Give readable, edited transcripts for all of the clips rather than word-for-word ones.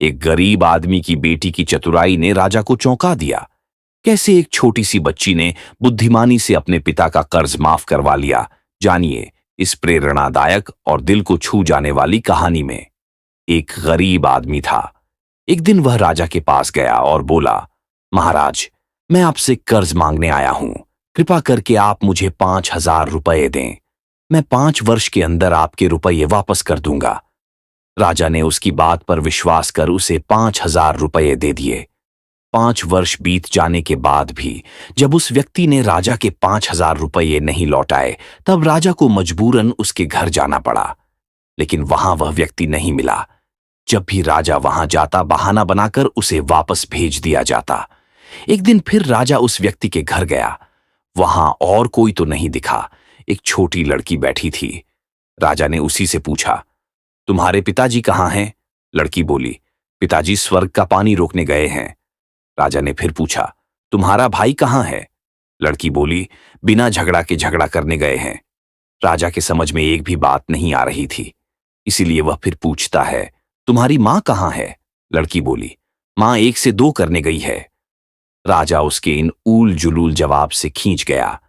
एक गरीब आदमी की बेटी की चतुराई ने राजा को चौंका दिया। कैसे एक छोटी सी बच्ची ने बुद्धिमानी से अपने पिता का कर्ज माफ करवा लिया, जानिए इस प्रेरणादायक और दिल को छू जाने वाली कहानी में। एक गरीब आदमी था। एक दिन वह राजा के पास गया और बोला, महाराज, मैं आपसे कर्ज मांगने आया हूं। कृपा करके आप मुझे 5,000 रुपये दें। मैं 5 वर्ष के अंदर आपके रुपये वापस कर दूंगा। राजा ने उसकी बात पर विश्वास कर उसे 5,000 रुपये दे दिए। 5 वर्ष बीत जाने के बाद भी जब उस व्यक्ति ने राजा के 5,000 रुपये नहीं लौटाए, तब राजा को मजबूरन उसके घर जाना पड़ा। लेकिन वहां वह व्यक्ति नहीं मिला। जब भी राजा वहां जाता, बहाना बनाकर उसे वापस भेज दिया जाता। एक दिन फिर राजा उस व्यक्ति के घर गया। वहां और कोई तो नहीं दिखा, एक छोटी लड़की बैठी थी। राजा ने उसी से पूछा, तुम्हारे पिताजी कहाँ हैं? लड़की बोली, पिताजी स्वर्ग का पानी रोकने गए हैं। राजा ने फिर पूछा, तुम्हारा भाई कहाँ है? लड़की बोली, बिना झगड़ा के झगड़ा करने गए हैं। राजा के समझ में एक भी बात नहीं आ रही थी, इसीलिए वह फिर पूछता है, तुम्हारी माँ कहाँ है? लड़की बोली, माँ 1 से 2 करने गई है। राजा उसके इन ऊल जुलूल जवाब से खींच गया।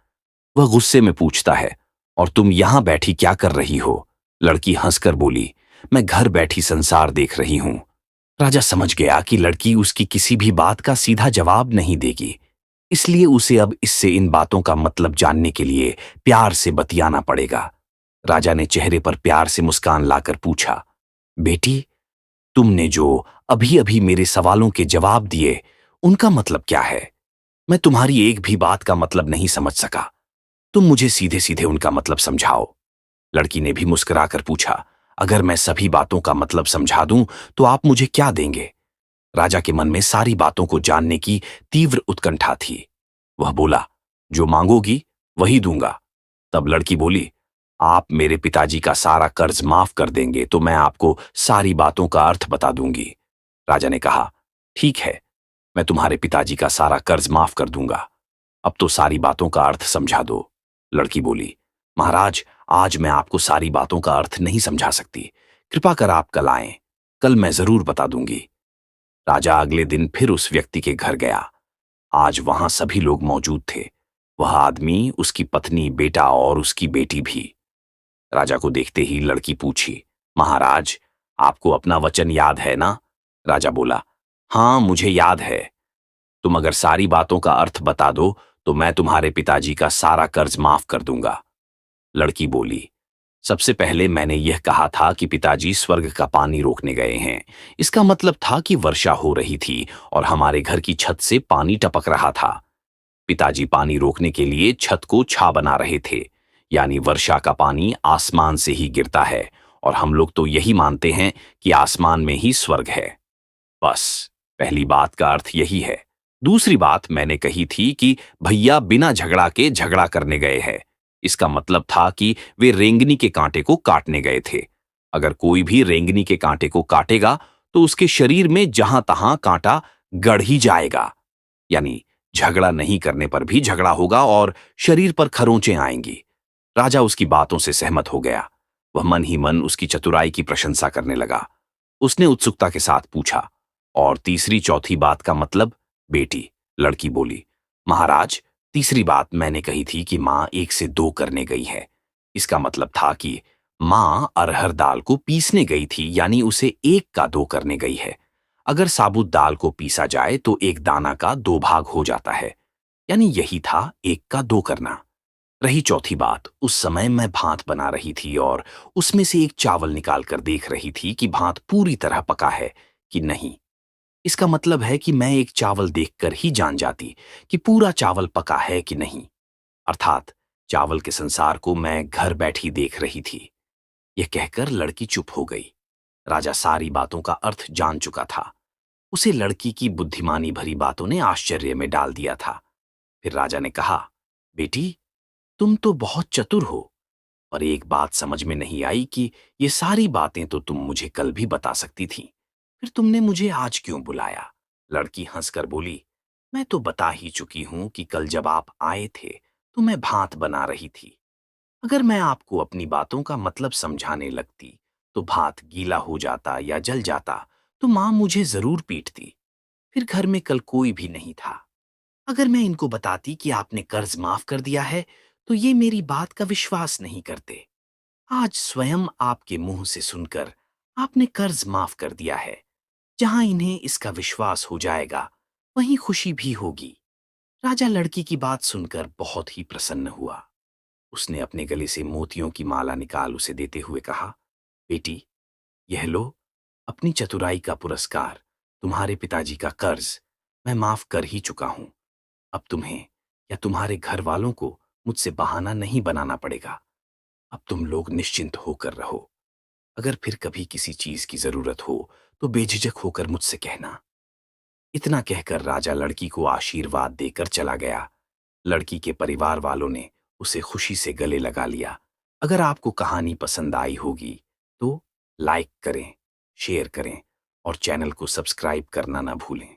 वह गुस्से में पूछता है, और तुम यहां बैठी क्या कर रही हो? लड़की हंसकर बोली, मैं घर बैठी संसार देख रही हूं। राजा समझ गया कि लड़की उसकी किसी भी बात का सीधा जवाब नहीं देगी, इसलिए उसे अब इससे इन बातों का मतलब जानने के लिए प्यार से बतियाना पड़ेगा। राजा ने चेहरे पर प्यार से मुस्कान लाकर पूछा, बेटी, तुमने जो अभी अभी मेरे सवालों के जवाब दिए, उनका मतलब क्या है? मैं तुम्हारी एक भी बात का मतलब नहीं समझ सका। तुम मुझे सीधे सीधे उनका मतलब समझाओ। लड़की ने भी मुस्कुराकर पूछा, अगर मैं सभी बातों का मतलब समझा दूं तो आप मुझे क्या देंगे? राजा के मन में सारी बातों को जानने की तीव्र उत्कंठा थी। वह बोला, जो मांगोगी वही दूंगा। तब लड़की बोली, आप मेरे पिताजी का सारा कर्ज माफ कर देंगे तो मैं आपको सारी बातों का अर्थ बता दूंगी। राजा ने कहा, ठीक है, मैं तुम्हारे पिताजी का सारा कर्ज माफ कर दूंगा। अब तो सारी बातों का अर्थ समझा दो। लड़की बोली, महाराज, आज मैं आपको सारी बातों का अर्थ नहीं समझा सकती। कृपा कर आप कल आएं, कल मैं जरूर बता दूंगी। राजा अगले दिन फिर उस व्यक्ति के घर गया। आज वहां सभी लोग मौजूद थे, वह आदमी, उसकी पत्नी, बेटा और उसकी बेटी भी। राजा को देखते ही लड़की पूछी, महाराज, आपको अपना वचन याद है ना? राजा बोला, हाँ, मुझे याद है। तुम अगर सारी बातों का अर्थ बता दो तो मैं तुम्हारे पिताजी का सारा कर्ज माफ कर दूंगा। लड़की बोली, सबसे पहले मैंने यह कहा था कि पिताजी स्वर्ग का पानी रोकने गए हैं। इसका मतलब था कि वर्षा हो रही थी और हमारे घर की छत से पानी टपक रहा था। पिताजी पानी रोकने के लिए छत को छा बना रहे थे, यानी वर्षा का पानी आसमान से ही गिरता है, और हम लोग तो यही मानते हैं कि आसमान में ही स्वर्ग है। बस, पहली बात का अर्थ यही है। दूसरी बात मैंने कही थी कि भैया बिना झगड़ा के झगड़ा करने गए हैं। इसका मतलब था कि वे रेंगनी के कांटे को काटने गए थे। अगर कोई भी रेंगनी के कांटे को काटेगा तो उसके शरीर में जहां तहां कांटा गड़ ही जाएगा, यानी झगड़ा नहीं करने पर भी झगड़ा होगा और शरीर पर खरोंचें आएंगी। राजा उसकी बातों से सहमत हो गया। वह मन ही मन उसकी चतुराई की प्रशंसा करने लगा। उसने उत्सुकता के साथ पूछा, और तीसरी चौथी बात का मतलब, बेटी? लड़की बोली, महाराज, तीसरी बात मैंने कही थी कि माँ 1 से 2 करने गई है। इसका मतलब था कि माँ अरहर दाल को पीसने गई थी, यानी उसे 1 का 2 करने गई है। अगर साबुत दाल को पीसा जाए तो एक दाना का 2 भाग हो जाता है, यानी यही था 1 का 2 करना। रही चौथी बात, उस समय मैं भात बना रही थी और उसमें से एक चावल निकाल कर देख रही थी कि भात पूरी तरह पका है कि नहीं। इसका मतलब है कि मैं एक चावल देखकर ही जान जाती कि पूरा चावल पका है कि नहीं। अर्थात चावल के संसार को मैं घर बैठी देख रही थी। यह कहकर लड़की चुप हो गई। राजा सारी बातों का अर्थ जान चुका था। उसे लड़की की बुद्धिमानी भरी बातों ने आश्चर्य में डाल दिया था। फिर राजा ने कहा, बेटी, तुम तो बहुत चतुर हो, पर एक बात समझ में नहीं आई कि ये सारी बातें तो तुम मुझे कल भी बता सकती थी, फिर तुमने मुझे आज क्यों बुलाया? लड़की हंसकर बोली, मैं तो बता ही चुकी हूं कि कल जब आप आए थे तो मैं भात बना रही थी। अगर मैं आपको अपनी बातों का मतलब समझाने लगती तो भात गीला हो जाता या जल जाता, तो मां मुझे जरूर पीटती। फिर घर में कल कोई भी नहीं था। अगर मैं इनको बताती कि आपने कर्ज माफ कर दिया है, तो ये मेरी बात का विश्वास नहीं करते। आज स्वयं आपके मुंह से सुनकर आपने कर्ज माफ कर दिया है। जहां इन्हें इसका विश्वास हो जाएगा, वहीं खुशी भी होगी। राजा लड़की की बात सुनकर बहुत ही प्रसन्न हुआ। उसने अपने गले से मोतियों की माला निकाल उसे देते हुए कहा, बेटी, यह लो, अपनी चतुराई का पुरस्कार। तुम्हारे पिताजी का कर्ज मैं माफ कर ही चुका हूं। अब तुम्हें या तुम्हारे घर वालों को मुझसे बहाना नहीं बनाना पड़ेगा। अब तुम लोग निश्चिंत होकर रहो। अगर फिर कभी किसी चीज की जरूरत हो तो बेझिझक होकर मुझसे कहना। इतना कहकर राजा लड़की को आशीर्वाद देकर चला गया। लड़की के परिवार वालों ने उसे खुशी से गले लगा लिया। अगर आपको कहानी पसंद आई होगी तो लाइक करें, शेयर करें और चैनल को सब्सक्राइब करना ना भूलें।